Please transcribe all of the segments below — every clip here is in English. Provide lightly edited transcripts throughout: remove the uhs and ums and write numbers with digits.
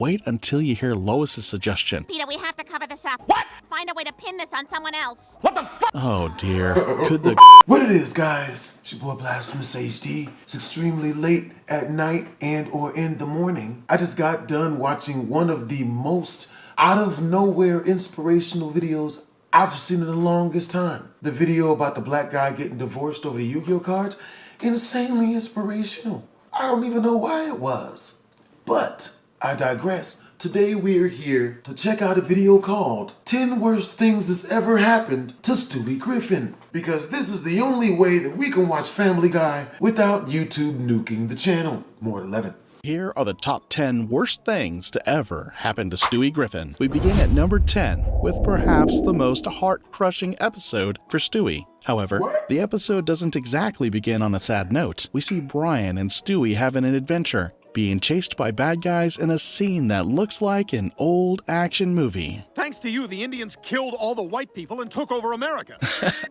Wait until you hear Lois's suggestion. Peter, we have to cover this up. What? Find a way to pin this on someone else. What the fuck? Oh dear. Could the What it is, guys? It's your boy BlastphamousHD. It's extremely late at night and or in the morning. I just got done watching one of the most out of nowhere inspirational videos I've seen in the longest time. The video about the black guy getting divorced over the Yu-Gi-Oh cards. Insanely inspirational. I don't even know why it was. But I digress. Today we are here to check out a video called 10 Worst Things That's Ever Happened to Stewie Griffin. Because this is the only way that we can watch Family Guy without YouTube nuking the channel. More 11. Here are the top 10 worst things to ever happen to Stewie Griffin. We begin at number 10 with perhaps the most heart-crushing episode for Stewie. However, the episode doesn't exactly begin on a sad note. We see Brian and Stewie having an adventure, being chased by bad guys in a scene that looks like an old action movie. Thanks to you, the Indians killed all the white people and took over America.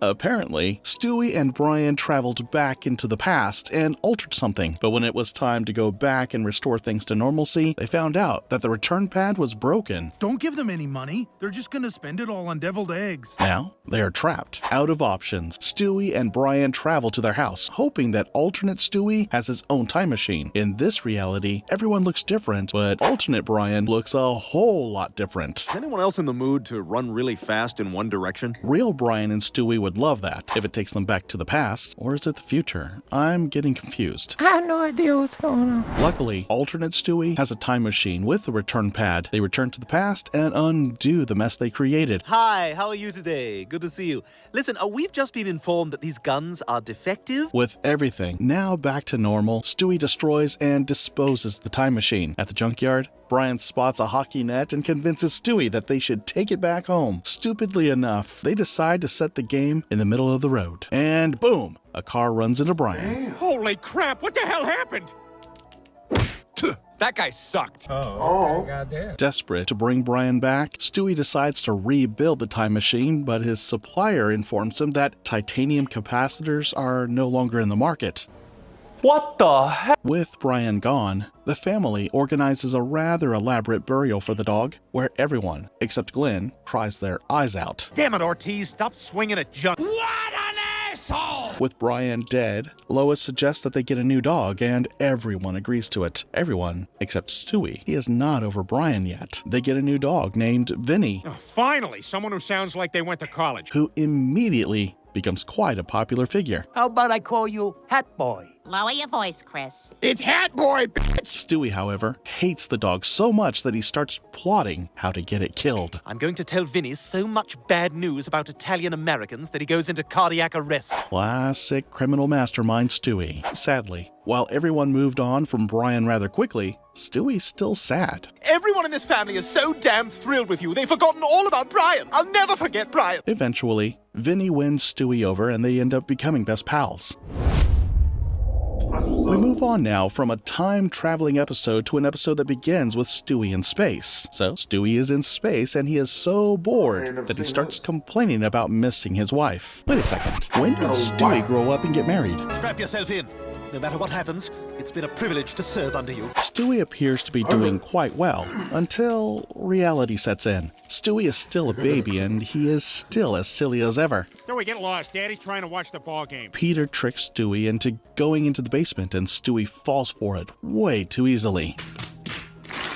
Apparently, Stewie and Brian traveled back into the past and altered something, but when it was time to go back and restore things to normalcy, they found out that the return pad was broken. Don't give them any money. They're just gonna spend it all on deviled eggs. Now, they are trapped, out of options. Stewie and Brian travel to their house, hoping that alternate Stewie has his own time machine. In this reality, everyone looks different, but alternate Brian looks a whole lot different. Is anyone else in the mood to run really fast in one direction? Real Brian and Stewie would love that, if it takes them back to the past, or is it the future? I'm getting confused. I have no idea what's going on. Luckily, alternate Stewie has a time machine with a return pad. They return to the past and undo the mess they created. Hi, how are you today? Good to see you. Listen, we've just been informed that these guns are defective. With everything now back to normal, Stewie destroys and disposes the time machine. At the junkyard, Brian spots a hockey net and convinces Stewie that they should take it back home. Stupidly enough, they decide to set the game in the middle of the road. And boom, a car runs into Brian. Holy crap, what the hell happened? That guy sucked. Desperate to bring Brian back, Stewie decides to rebuild the time machine, but his supplier informs him that titanium capacitors are no longer in the market. What the heck? With Brian gone, the family organizes a rather elaborate burial for the dog, where everyone, except Glenn, cries their eyes out. Damn it, Ortiz, stop swinging at junk. What an asshole! With Brian dead, Lois suggests that they get a new dog, and everyone agrees to it. Everyone except Stewie. He is not over Brian yet. They get a new dog named Vinny, Oh, finally, someone who sounds like they went to college. who immediately becomes quite a popular figure. How about I call you Hat Boy? Lower your voice, Chris. It's Hat Boy, bitch! Stewie, however, hates the dog so much that he starts plotting how to get it killed. I'm going to tell Vinny so much bad news about Italian Americans that he goes into cardiac arrest. Classic criminal mastermind Stewie. Sadly, while everyone moved on from Brian rather quickly, Stewie's still sad. Everyone in this family is so damn thrilled with you, they've forgotten all about Brian. I'll never forget Brian. Eventually, Vinny wins Stewie over and they end up becoming best pals. We move on now from a time-traveling episode to an episode that begins with Stewie in space. So, Stewie is in space and he is so bored that he starts complaining about missing his wife. Wait a second, when did Stewie grow up and get married? Strap yourself in. No matter what happens, it's been a privilege to serve under you. Stewie appears to be doing quite well, until reality sets in. Stewie is still a baby and he is still as silly as ever. Stewie, get lost. Daddy's trying to watch the ball game. Peter tricks Stewie into going into the basement and Stewie falls for it way too easily.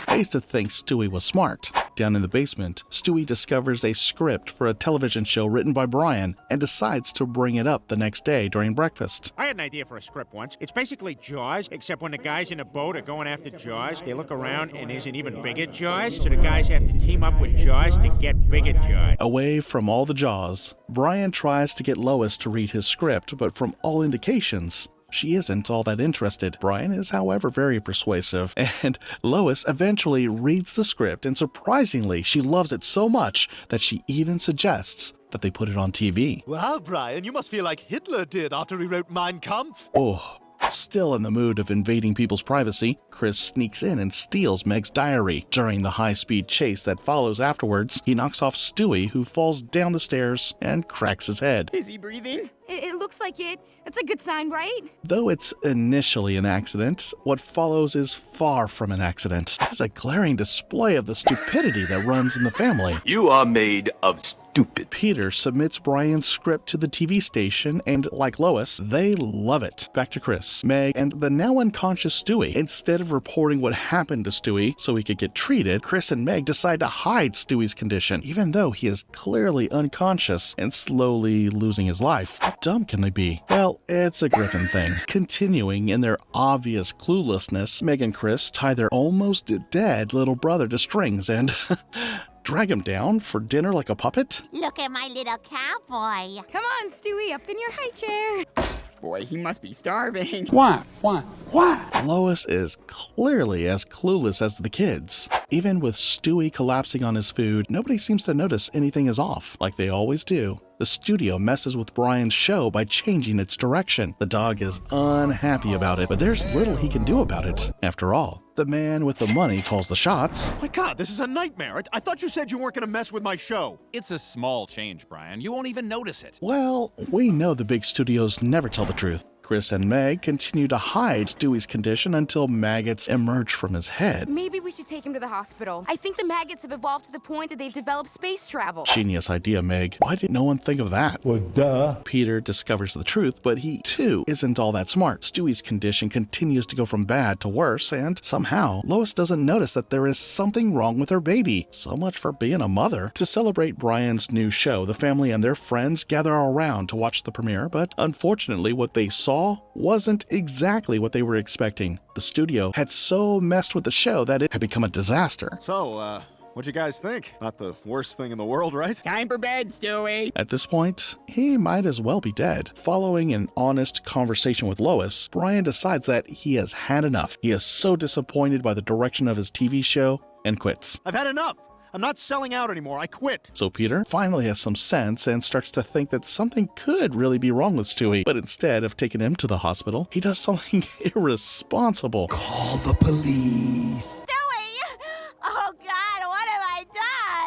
I used to think Stewie was smart. Down in the basement, Stewie discovers a script for a television show written by Brian and decides to bring it up the next day during breakfast. I had an idea for a script once. It's basically Jaws, except when the guys in the boat are going after Jaws, they look around and there's an even bigger Jaws, so the guys have to team up with Jaws to get bigger Jaws. Away from all the Jaws, Brian tries to get Lois to read his script, but from all indications, she isn't all that interested. Brian is, however, very persuasive, and Lois eventually reads the script, and surprisingly, she loves it so much that she even suggests that they put it on TV. Wow, Brian, you must feel like Hitler did after he wrote Mein Kampf. Oh, still in the mood of invading people's privacy, Chris sneaks in and steals Meg's diary. During the high-speed chase that follows afterwards, he knocks off Stewie, who falls down the stairs and cracks his head. Is he breathing? It looks looks like it. That's a good sign, right? Though it's initially an accident, what follows is far from an accident. It is a glaring display of the stupidity that runs in the family. You are made of stupid. Peter submits Brian's script to the TV station, and like Lois, they love it. Back to Chris, Meg, and the now unconscious Stewie. Instead of reporting what happened to Stewie so he could get treated, Chris and Meg decide to hide Stewie's condition, even though he is clearly unconscious and slowly losing his life. How dumb can they be? Well, it's a Griffin thing. Continuing in their obvious cluelessness, Meg and Chris tie their almost dead little brother to strings and drag him down for dinner like a puppet? Look at my little cowboy. Come on, Stewie, up in your high chair. Boy, he must be starving. Why? Lois is clearly as clueless as the kids. Even with Stewie collapsing on his food, nobody seems to notice anything is off, like they always do. The studio messes with Brian's show by changing its direction. The dog is unhappy about it, but there's little he can do about it. After all, the man with the money calls the shots. My God, this is a nightmare. I thought you said you weren't going to mess with my show. It's a small change, Brian. You won't even notice it. Well, we know the big studios never tell the truth. Chris and Meg continue to hide Stewie's condition until maggots emerge from his head. Maybe we should take him to the hospital. I think the maggots have evolved to the point that they've developed space travel. Genius idea, Meg. Why did no one think of that? Well, duh. Peter discovers the truth, but he, too, isn't all that smart. Stewie's condition continues to go from bad to worse, and somehow, Lois doesn't notice that there is something wrong with her baby. So much for being a mother. To celebrate Brian's new show, the family and their friends gather around to watch the premiere, but unfortunately, what they saw wasn't exactly what they were expecting. The studio had so messed with the show that it had become a disaster. So, what'd you guys think? Not the worst thing in the world, right? Time for bed, Stewie. At this point, he might as well be dead. Following an honest conversation with Lois, Brian decides that he has had enough. He is so disappointed by the direction of his TV show and quits. I've had enough. I'm not selling out anymore. I quit. So Peter finally has some sense and starts to think that something could really be wrong with Stewie. But instead of taking him to the hospital, he does something irresponsible. Call the police. Stewie! Oh, God, what have I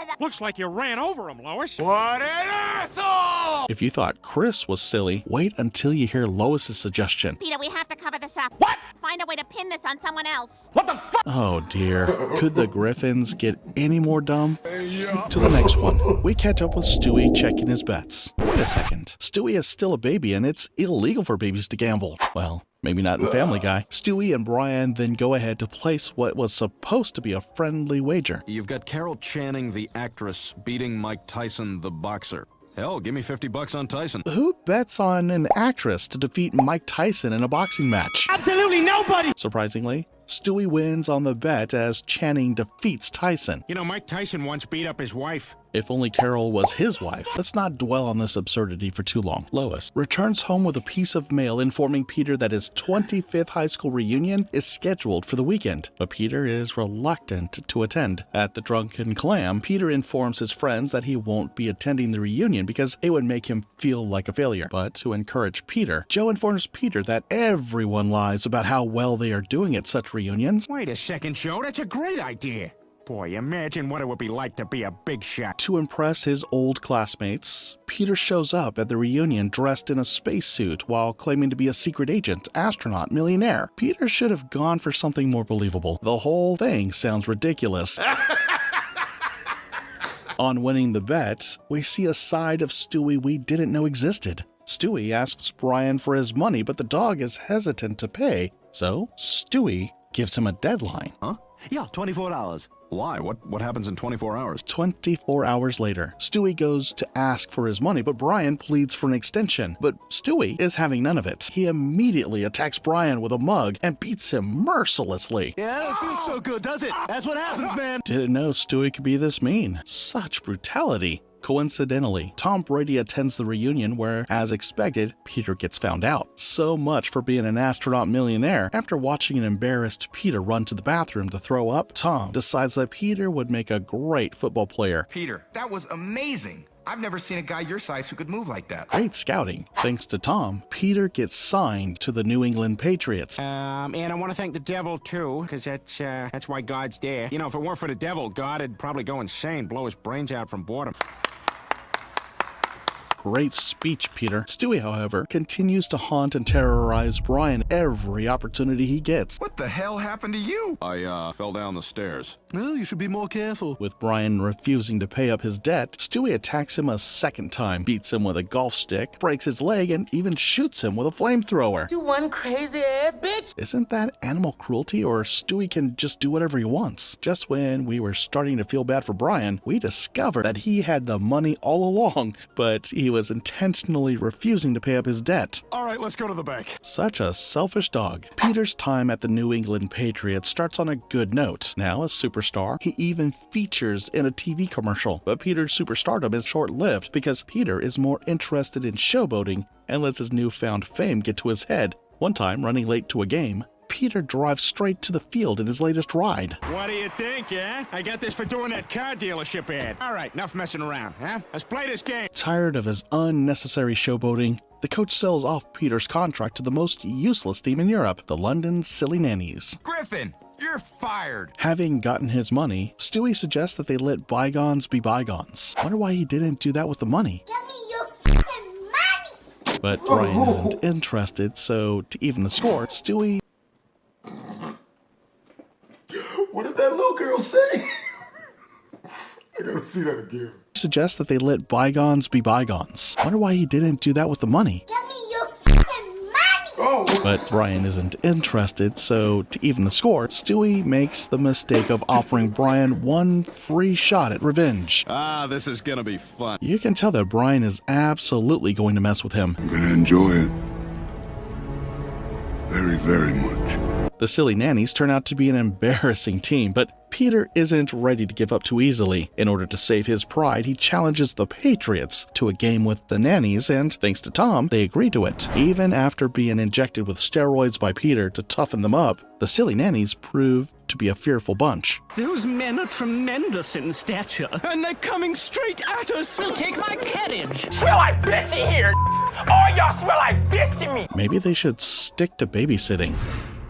done? Looks like you ran over him, Lois. What an asshole! If you thought Chris was silly, wait until you hear Lois's suggestion. Peter, we have to cover this up. What? Find a way to pin this on someone else. What the fuck? Oh dear. Could the Griffins get any more dumb? To the next one. We catch up with Stewie checking his bets. Wait a second. Stewie is still a baby and it's illegal for babies to gamble. Well, maybe not in Family Guy. Stewie and Brian then go ahead to place what was supposed to be a friendly wager. You've got Carol Channing, the actress, beating Mike Tyson, the boxer. Hell, give me $50 on Tyson. Who bets on an actress to defeat Mike Tyson in a boxing match? Absolutely nobody! Surprisingly, Stewie wins on the bet as Channing defeats Tyson. You know, Mike Tyson once beat up his wife. If only Carol was his wife. Let's not dwell on this absurdity for too long. Lois returns home with a piece of mail informing Peter that his 25th high school reunion is scheduled for the weekend, but Peter is reluctant to attend. At the Drunken Clam, Peter informs his friends that he won't be attending the reunion because it would make him feel like a failure. But to encourage Peter, Joe informs Peter that everyone lies about how well they are doing at such reunions. Wait a second, Joe. That's a great idea. Boy, imagine what it would be like to be a big shot. To impress his old classmates, Peter shows up at the reunion dressed in a spacesuit while claiming to be a secret agent, astronaut, millionaire. Peter should have gone for something more believable. The whole thing sounds ridiculous. On winning the bet, we see a side of Stewie we didn't know existed. Stewie asks Brian for his money, but the dog is hesitant to pay, so Stewie gives him a deadline. Huh? Yeah, $24. Why? What happens in 24 hours? 24 hours later, Stewie goes to ask for his money, but Brian pleads for an extension. But Stewie is having none of it. He immediately attacks Brian with a mug and beats him mercilessly. Yeah, that don't feel so good, does it? That's what happens, man. Didn't know Stewie could be this mean. Such brutality. Coincidentally, Tom Brady attends the reunion where, as expected, Peter gets found out. So much for being an astronaut millionaire. After watching an embarrassed Peter run to the bathroom to throw up, Tom decides that Peter would make a great football player. Peter, that was amazing. I've never seen a guy your size who could move like that. Great scouting. Thanks to Tom, Peter gets signed to the New England Patriots. And I want to thank the devil, too, because that's why God's there. You know, if it weren't for the devil, God would probably go insane, blow his brains out from boredom. great speech, Peter. Stewie, however, continues to haunt and terrorize Brian every opportunity he gets. What the hell happened to you? I fell down the stairs. Well, you should be more careful. With Brian refusing to pay up his debt, Stewie attacks him a second time, beats him with a golf stick, breaks his leg, and even shoots him with a flamethrower. You one crazy ass bitch! Isn't that animal cruelty, or Stewie can just do whatever he wants? Just when we were starting to feel bad for Brian, we discovered that he had the money all along, but he was intentionally refusing to pay up his debt. All right, let's go to the bank. Such a selfish dog. Peter's time at the New England Patriots starts on a good note. Now a superstar, he even features in a TV commercial. But Peter's superstardom is short-lived because Peter is more interested in showboating and lets his newfound fame get to his head. One time, running late to a game, Peter drives straight to the field in his latest ride. What do you think, eh? I got this for doing that car dealership ad. All right, enough messing around, huh? Let's play this game. Tired of his unnecessary showboating, the coach sells off Peter's contract to the most useless team in Europe, the London Silly Nannies. Griffin, you're fired. Having gotten his money, Stewie suggests that they let bygones be bygones. Wonder why he didn't do that with the money. Give me your fucking money! But Brian isn't interested, so to even the score, Stewie... What did that little girl say? I gotta see that again. suggests that they let bygones be bygones. Wonder why he didn't do that with the money. Give me your fucking money! Oh. But Brian isn't interested, so to even the score, Stewie makes the mistake of offering Brian one free shot at revenge. Ah, this is gonna be fun. You can tell that Brian is absolutely going to mess with him. I'm gonna enjoy it. Very, very much. The Silly Nannies turn out to be an embarrassing team, but Peter isn't ready to give up too easily. In order to save his pride, he challenges the Patriots to a game with the Nannies, and thanks to Tom, they agree to it. Even after being injected with steroids by Peter to toughen them up, the Silly Nannies prove to be a fearful bunch. Those men are tremendous in stature. And they're coming straight at us. We'll take my carriage. Smell like bitchy here. Oh, y'all smell like bitch to me. Maybe they should stick to babysitting.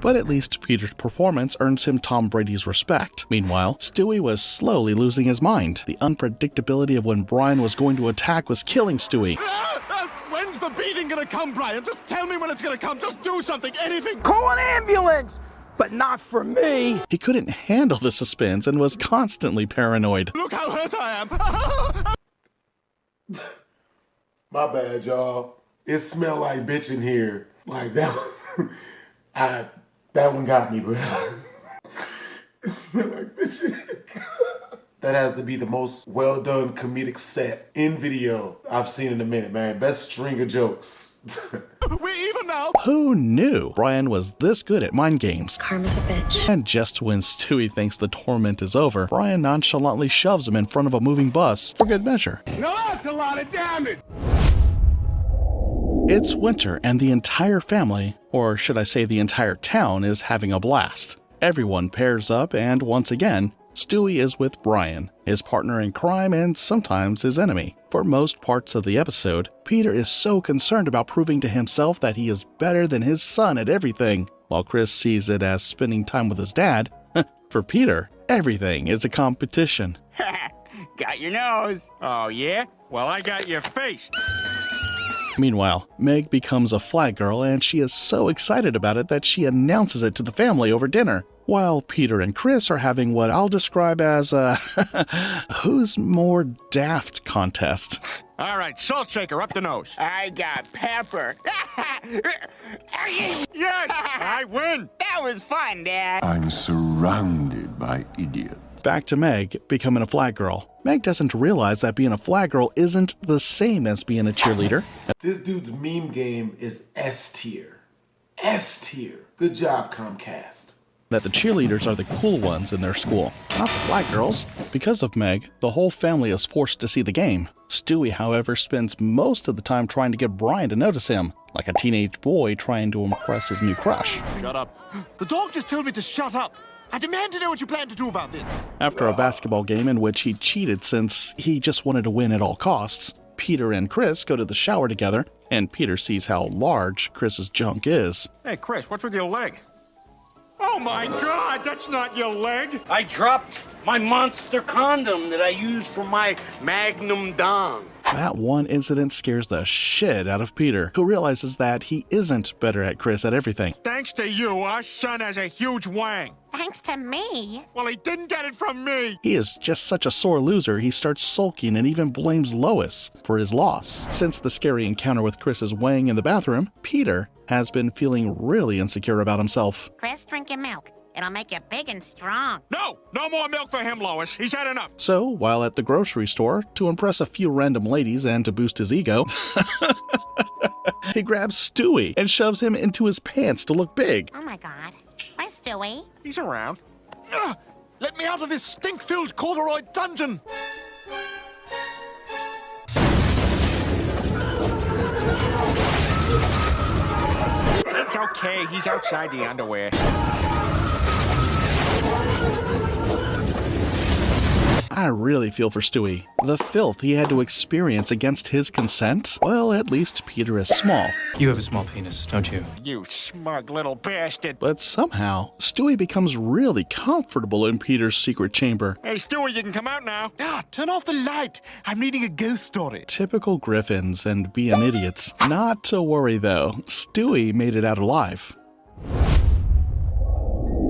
But at least Peter's performance earns him Tom Brady's respect. Meanwhile, Stewie was slowly losing his mind. The unpredictability of when Brian was going to attack was killing Stewie. When's the beating gonna come, Brian? Just tell me when it's gonna come. Just do something, anything. Call an ambulance. But not for me. He couldn't handle the suspense and was constantly paranoid. Look how hurt I am. My bad, y'all. It smelled like bitch in here. Like that. That one got me, bro. It smelled like bitch in here. That has to be the most well done comedic set in video I've seen in a minute, man. Best string of jokes. We're even now. Who knew Brian was this good at mind games? Karma's a bitch. And just when Stewie thinks the torment is over, Brian nonchalantly shoves him in front of a moving bus for good measure. No, that's a lot of damage. It's winter, and the entire family, or should I say the entire town, is having a blast. Everyone pairs up, and once again, Stewie is with Brian, his partner in crime and sometimes his enemy. For most parts of the episode, Peter is so concerned about proving to himself that he is better than his son at everything, while Chris sees it as spending time with his dad. For Peter, everything is a competition. Got your nose. Oh, yeah? Well, I got your face. Meanwhile, Meg becomes a flag girl, and she is so excited about it that she announces it to the family over dinner, while Peter and Chris are having what I'll describe as a who's more daft contest. All right, salt shaker up the nose. I got pepper. Yes, I win. That was fun, Dad. I'm surrounded by idiots. Back to Meg becoming a flag girl. Meg doesn't realize that being a flag girl isn't the same as being a cheerleader. This dude's meme game is S tier. S tier. Good job, Comcast. That the cheerleaders are the cool ones in their school, not the flag girls. Because of Meg, the whole family is forced to see the game. Stewie, however, spends most of the time trying to get Brian to notice him, like a teenage boy trying to impress his new crush. Shut up. The dog just told me to shut up. I demand to know what you plan to do about this. After a basketball game in which he cheated since he just wanted to win at all costs, Peter and Chris go to the shower together, and Peter sees how large Chris's junk is. Hey, Chris, what's with your leg? Oh, my God, that's not your leg. I dropped my monster condom that I used for my Magnum Dong. That one incident scares the shit out of Peter, who realizes that he isn't better at Chris at everything. Thanks to you, our son has a huge wang. Thanks to me. Well, he didn't get it from me. He is just such a sore loser, he starts sulking and even blames Lois for his loss. Since the scary encounter with Chris's wang in the bathroom, Peter has been feeling really insecure about himself. Chris, drink your milk. It'll make you big and strong. No more milk for him, Lois. He's had enough. So, while at the grocery store, to impress a few random ladies and to boost his ego, he grabs Stewie and shoves him into his pants to look big. Oh my God. Where's Stewie? He's around. Let me out of this stink-filled corduroy dungeon! It's okay. He's outside the underwear. I really feel for Stewie. The filth he had to experience against his consent? Well, at least Peter is small. You have a small penis, don't you? You smug little bastard. But somehow, Stewie becomes really comfortable in Peter's secret chamber. Hey, Stewie, you can come out now. Turn off the light. I'm reading a ghost story. Typical Griffins and being idiots. Not to worry though, Stewie made it out alive.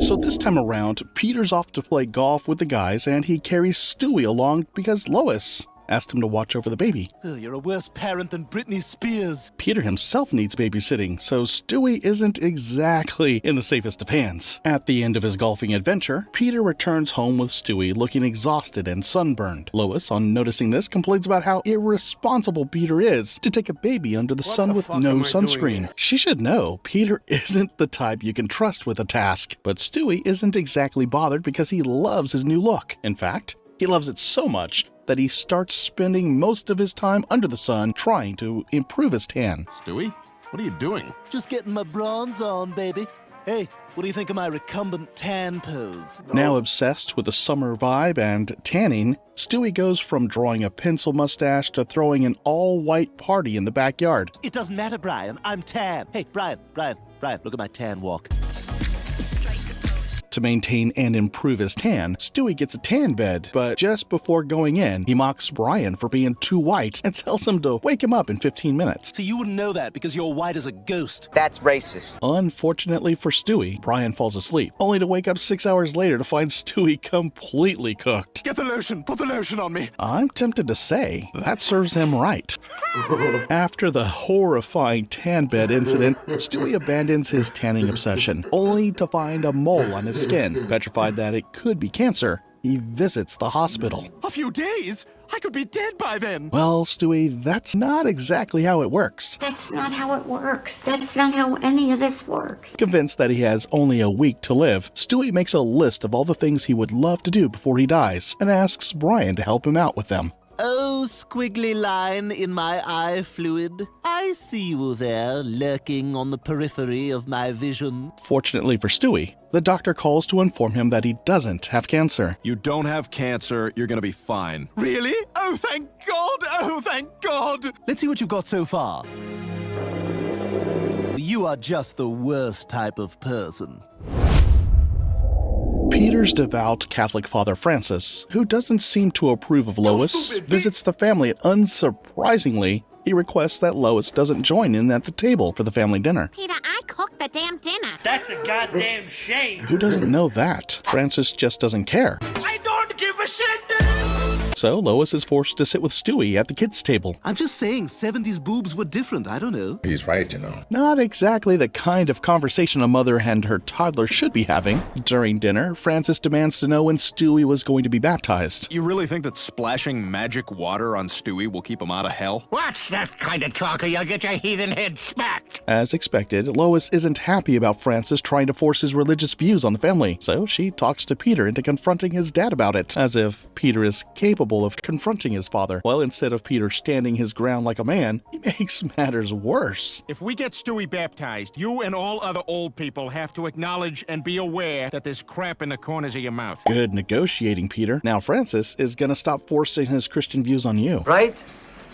So this time around, Peter's off to play golf with the guys and he carries Stewie along because Lois asked him to watch over the baby. Oh, you're a worse parent than Britney Spears. Peter himself needs babysitting, so Stewie isn't exactly in the safest of hands. At the end of his golfing adventure, Peter returns home with Stewie looking exhausted and sunburned. Lois, on noticing this, complains about how irresponsible Peter is to take a baby under the sun with no sunscreen. She should know Peter isn't the type you can trust with a task, but Stewie isn't exactly bothered because he loves his new look. In fact, he loves it so much that he starts spending most of his time under the sun trying to improve his tan. Stewie, what are you doing? Just getting my bronze on, baby. Hey, what do you think of my recumbent tan pose? Now obsessed with the summer vibe and tanning, Stewie goes from drawing a pencil mustache to throwing an all-white party in the backyard. It doesn't matter, Brian. I'm tan. Hey, Brian, look at my tan walk. To maintain and improve his tan, Stewie gets a tan bed, but just before going in, he mocks Brian for being too white and tells him to wake him up in 15 minutes. So you wouldn't know that because you're white as a ghost. That's racist. Unfortunately for Stewie, Brian falls asleep, only to wake up 6 hours later to find Stewie completely cooked. Get the lotion! Put the lotion on me! I'm tempted to say that serves him right. After the horrifying tan bed incident, Stewie abandons his tanning obsession, only to find a mole on his skin. Petrified that it could be cancer, he visits the hospital. A few days? I could be dead by then. Well, Stewie, that's not exactly how it works. That's not how it works. That's not how any of this works. Convinced that he has only a week to live, Stewie makes a list of all the things he would love to do before he dies and asks Brian to help him out with them. Oh, squiggly line in my eye fluid. I see you there, lurking on the periphery of my vision. Fortunately for Stewie, the doctor calls to inform him that he doesn't have cancer. You don't have cancer, you're gonna be fine. Really? Oh, thank God! Oh, thank God! Let's see what you've got so far. You are just the worst type of person. Peter's devout Catholic father Francis, who doesn't seem to approve of Lois, visits the family and unsurprisingly, he requests that Lois doesn't join in at the table for the family dinner. Peter, I cooked the damn dinner. That's a goddamn shame. Who doesn't know that? Francis just doesn't care. I don't give a shit. So Lois is forced to sit with Stewie at the kids' table. I'm just saying, 70s boobs were different, I don't know. He's right, you know. Not exactly the kind of conversation a mother and her toddler should be having. During dinner, Francis demands to know when Stewie was going to be baptized. You really think that splashing magic water on Stewie will keep him out of hell? What's that kind of talk or you'll get your heathen head smacked? As expected, Lois isn't happy about Francis trying to force his religious views on the family, so she talks to Peter into confronting his dad about it, as if Peter is capable of confronting his father. Well, instead of Peter standing his ground like a man, he makes matters worse. If we get Stewie baptized, you and all other old people have to acknowledge and be aware that there's crap in the corners of your mouth. Good negotiating, Peter. Now Francis is gonna stop forcing his Christian views on you. Right?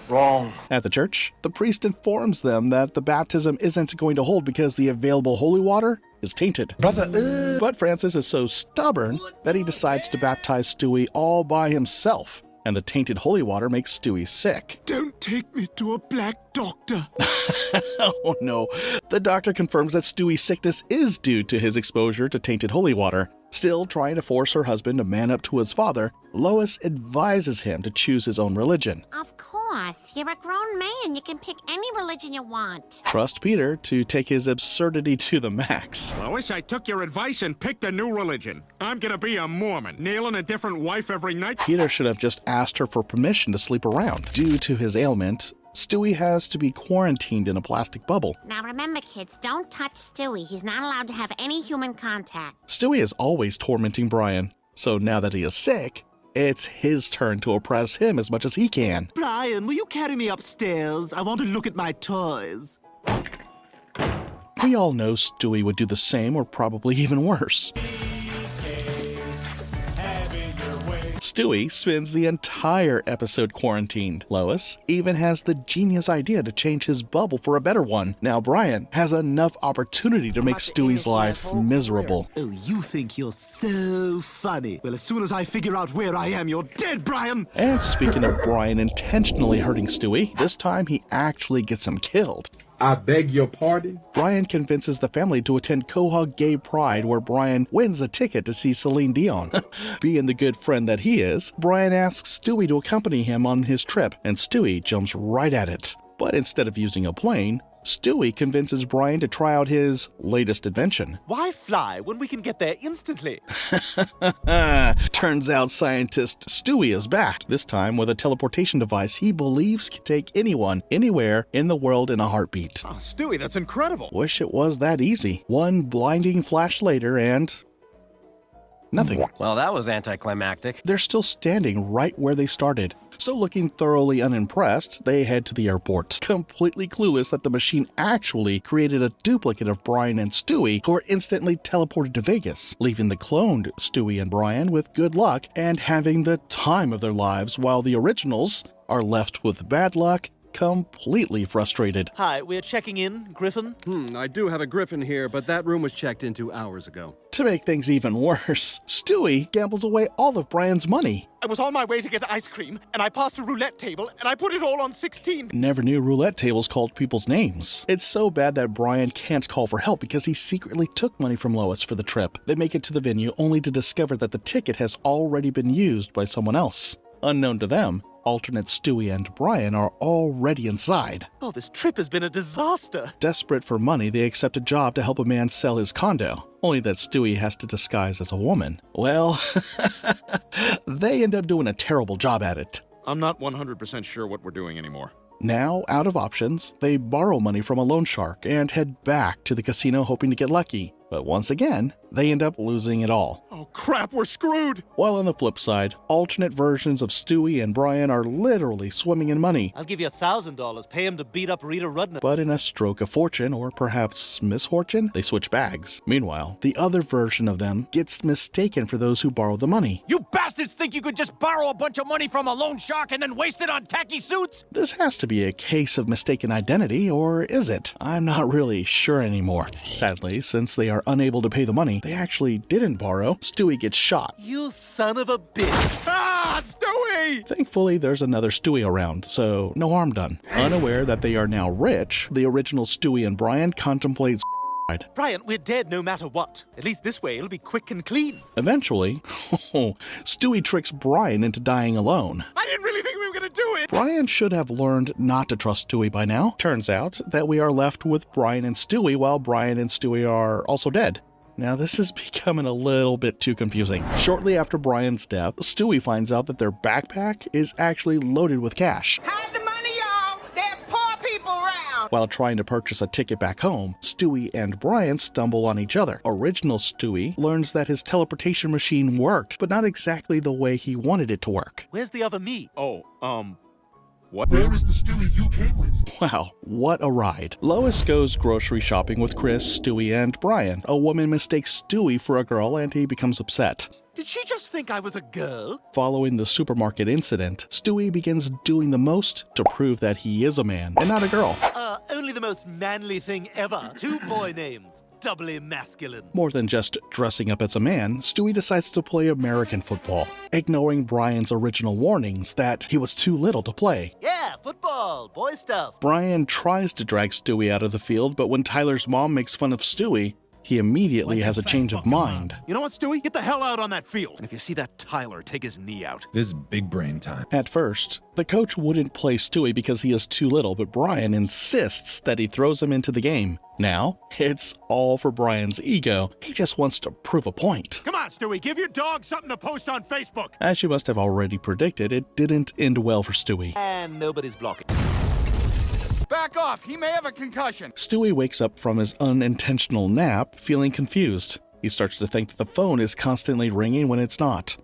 Wrong. At the church, the priest informs them that the baptism isn't going to hold because the available holy water is tainted. But Francis is so stubborn that he decides to baptize Stewie all by himself. and the tainted holy water makes Stewie sick. Don't take me to a black doctor. Oh no. The doctor confirms that Stewie's sickness is due to his exposure to tainted holy water. Still trying to force her husband to man up to his father, Lois advises him to choose his own religion. Of course. You're a grown man. You can pick any religion you want. Trust Peter to take his absurdity to the max. Lois, I took your advice and picked a new religion. I'm gonna be a Mormon, nailing a different wife every night. Peter should have just asked her for permission to sleep around. Due to his ailment, Stewie has to be quarantined in a plastic bubble. Now remember, kids, don't touch Stewie. He's not allowed to have any human contact. Stewie is always tormenting Brian, so now that he is sick, it's his turn to oppress him as much as he can. Brian, will you carry me upstairs? I want to look at my toys. We all know Stewie would do the same or probably even worse. Stewie spends the entire episode quarantined. Lois even has the genius idea to change his bubble for a better one. Now Brian has enough opportunity to make Stewie's life miserable. Oh, you think you're so funny. Well, as soon as I figure out where I am, you're dead, Brian! And speaking of Brian intentionally hurting Stewie, this time he actually gets him killed. I beg your pardon? Brian convinces the family to attend Quahog Gay Pride, where Brian wins a ticket to see Celine Dion. Being the good friend that he is, Brian asks Stewie to accompany him on his trip, and Stewie jumps right at it. But instead of using a plane, Stewie convinces Brian to try out his latest invention. Why fly when we can get there instantly? Turns out scientist Stewie is back, this time with a teleportation device he believes can take anyone, anywhere in the world in a heartbeat. Oh, Stewie, that's incredible. Wish it was that easy. One blinding flash later and nothing. Well, that was anticlimactic. They're still standing right where they started. So looking thoroughly unimpressed, they head to the airport, completely clueless that the machine actually created a duplicate of Brian and Stewie, who are instantly teleported to Vegas, leaving the cloned Stewie and Brian with good luck and having the time of their lives, while the originals are left with bad luck, completely frustrated. Hi, we're checking in, Griffin. I do have a Griffin here, but that room was checked into hours ago. To make things even worse, Stewie gambles away all of Brian's money. I was on my way to get ice cream, and I passed a roulette table, and I put it all on 16. Never knew roulette tables called people's names. It's so bad that Brian can't call for help because he secretly took money from Lois for the trip. They make it to the venue only to discover that the ticket has already been used by someone else. Unknown to them, alternate Stewie and Brian are already inside. Oh, this trip has been a disaster. Desperate for money, they accept a job to help a man sell his condo. Only that Stewie has to disguise as a woman. Well, they end up doing a terrible job at it. I'm not 100% sure what we're doing anymore. Now, out of options, they borrow money from a loan shark and head back to the casino hoping to get lucky. But once again, they end up losing it all. Oh crap, we're screwed! While on the flip side, alternate versions of Stewie and Brian are literally swimming in money. I'll give you $1,000. Pay him to beat up Rita Rudner. But in a stroke of fortune, or perhaps misfortune, they switch bags. Meanwhile, the other version of them gets mistaken for those who borrow the money. You bastards think you could just borrow a bunch of money from a loan shark and then waste it on tacky suits? This has to be a case of mistaken identity, or is it? I'm not really sure anymore. Sadly, since they are unable to pay the money they actually didn't borrow, Stewie gets shot. You son of a bitch. Ah, Stewie! Thankfully, there's another Stewie around, so no harm done. Unaware that they are now rich, the original Stewie and Brian contemplate suicide. Brian, we're dead no matter what. At least this way it'll be quick and clean. Eventually, Stewie tricks Brian into dying alone. I didn't really think we were gonna do it! Brian should have learned not to trust Stewie by now. Turns out that we are left with Brian and Stewie while Brian and Stewie are also dead. Now this is becoming a little bit too confusing. Shortly after Brian's death, Stewie finds out that their backpack is actually loaded with cash. Hide the money, y'all! There's poor people around! While trying to purchase a ticket back home, Stewie and Brian stumble on each other. Original Stewie learns that his teleportation machine worked, but not exactly the way he wanted it to work. Where's the other me? Oh, what? Where is the Stewie you came with? Wow, what a ride. Lois goes grocery shopping with Chris, Stewie, and Brian. A woman mistakes Stewie for a girl and he becomes upset. Did she just think I was a girl? Following the supermarket incident, Stewie begins doing the most to prove that he is a man and not a girl. Only the most manly thing ever. 2 boy names. doubly masculine. More than just dressing up as a man, Stewie decides to play American football, ignoring Brian's original warnings that he was too little to play. Yeah, football, boy stuff. Brian tries to drag Stewie out of the field, but when Tyler's mom makes fun of Stewie, he immediately has a change of mind. You know what, Stewie? Get the hell out on that field. And if you see that Tyler, take his knee out. This is big brain time. At first, the coach wouldn't play Stewie because he is too little, but Brian insists that he throws him into the game. Now, it's all for Brian's ego. He just wants to prove a point. Come on, Stewie, give your dog something to post on Facebook. As you must have already predicted, it didn't end well for Stewie. And nobody's blocking. Back off! He may have a concussion! Stewie wakes up from his unintentional nap feeling confused. He starts to think that the phone is constantly ringing when it's not.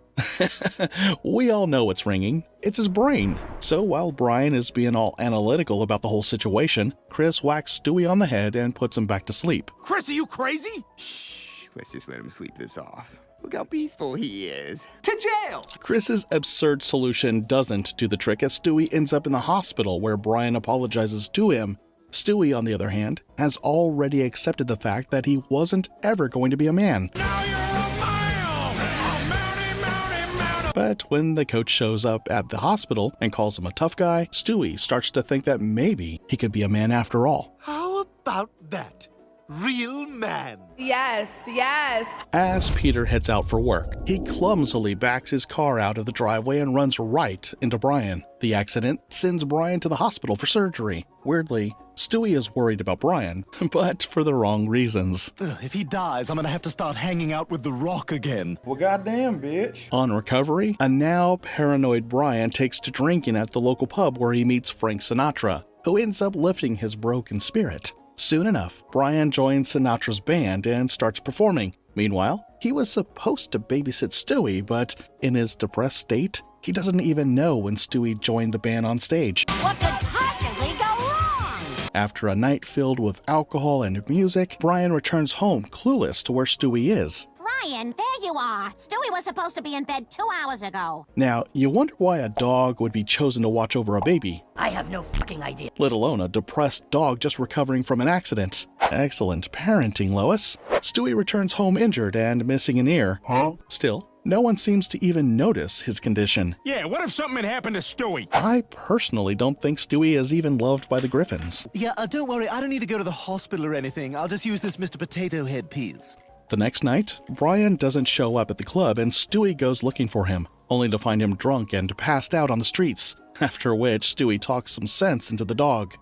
We all know it's ringing. It's his brain. So while Brian is being all analytical about the whole situation, Chris whacks Stewie on the head and puts him back to sleep. Chris, are you crazy? Shh, let's just let him sleep this off. Look how peaceful he is. To jail! Chris's absurd solution doesn't do the trick as Stewie ends up in the hospital where Brian apologizes to him. Stewie, on the other hand, has already accepted the fact that he wasn't ever going to be a man. Now you're a male! A mountie. But when the coach shows up at the hospital and calls him a tough guy, Stewie starts to think that maybe he could be a man after all. How about that? Real man. Yes, yes. As Peter heads out for work, he clumsily backs his car out of the driveway and runs right into Brian. The accident sends Brian to the hospital for surgery. Weirdly, Stewie is worried about Brian, but for the wrong reasons. If he dies, I'm gonna have to start hanging out with The Rock again. Well, goddamn, bitch. On recovery, a now paranoid Brian takes to drinking at the local pub where he meets Frank Sinatra, who ends up lifting his broken spirit. Soon enough, Brian joins Sinatra's band and starts performing. Meanwhile, he was supposed to babysit Stewie, but in his depressed state, he doesn't even know when Stewie joined the band on stage. What could possibly go wrong? After a night filled with alcohol and music, Brian returns home clueless to where Stewie is. Brian, there you are. Stewie was supposed to be in bed 2 hours ago. Now, you wonder why a dog would be chosen to watch over a baby. I have no fucking idea. Let alone a depressed dog just recovering from an accident. Excellent parenting, Lois. Stewie returns home injured and missing an ear. Still, no one seems to even notice his condition. Yeah, what if something had happened to Stewie? I personally don't think Stewie is even loved by the Griffins. Yeah, don't worry, I don't need to go to the hospital or anything. I'll just use this Mr. Potato Head piece. The next night, Brian doesn't show up at the club and Stewie goes looking for him, only to find him drunk and passed out on the streets, after which Stewie talks some sense into the dog.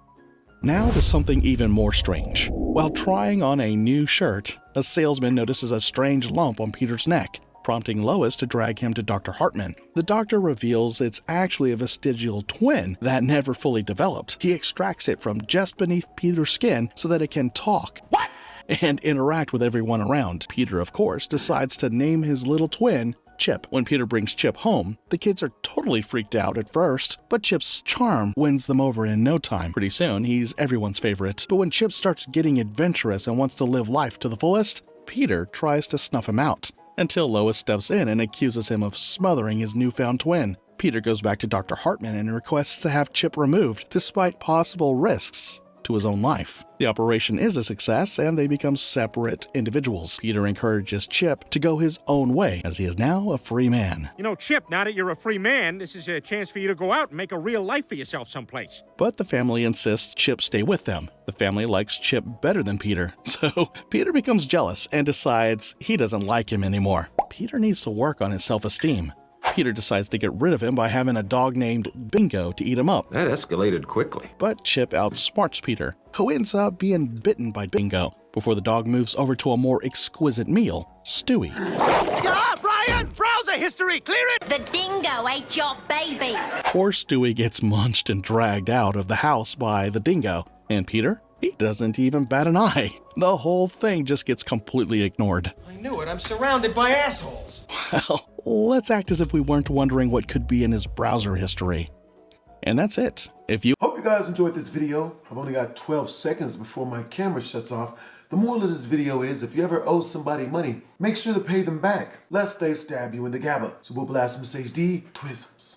Now to something even more strange. While trying on a new shirt, a salesman notices a strange lump on Peter's neck, prompting Lois to drag him to Dr. Hartman. The doctor reveals it's actually a vestigial twin that never fully developed. He extracts it from just beneath Peter's skin so that it can talk. What? And interact with everyone around. Peter, of course, decides to name his little twin Chip. When Peter brings Chip home, the kids are totally freaked out at first, but Chip's charm wins them over in no time. Pretty soon, he's everyone's favorite. But when Chip starts getting adventurous and wants to live life to the fullest, Peter tries to snuff him out, until Lois steps in and accuses him of smothering his newfound twin. Peter goes back to Dr. Hartman and requests to have Chip removed, despite possible risks to his own life. The operation is a success, and they become separate individuals. Peter encourages Chip to go his own way, as he is now a free man. You know, Chip, now that you're a free man, this is a chance for you to go out and make a real life for yourself someplace. But the family insists Chip stay with them. The family likes Chip better than Peter, so Peter becomes jealous and decides he doesn't like him anymore. Peter needs to work on his self-esteem. Peter decides to get rid of him by having a dog named Bingo to eat him up. That escalated quickly. But Chip outsmarts Peter, who ends up being bitten by Bingo before the dog moves over to a more exquisite meal, Stewie. Yeah, Brian! Browser history! Clear it! The dingo ate your baby. Poor Stewie gets munched and dragged out of the house by the dingo. And Peter? He doesn't even bat an eye. The whole thing just gets completely ignored. I knew it. I'm surrounded by assholes. Well, let's act as if we weren't wondering what could be in his browser history. And that's it. Hope you guys enjoyed this video. I've only got 12 seconds before my camera shuts off. The moral of this video is if you ever owe somebody money, make sure to pay them back, lest they stab you in the gabba. So we'll BlastphamousHD, twisms.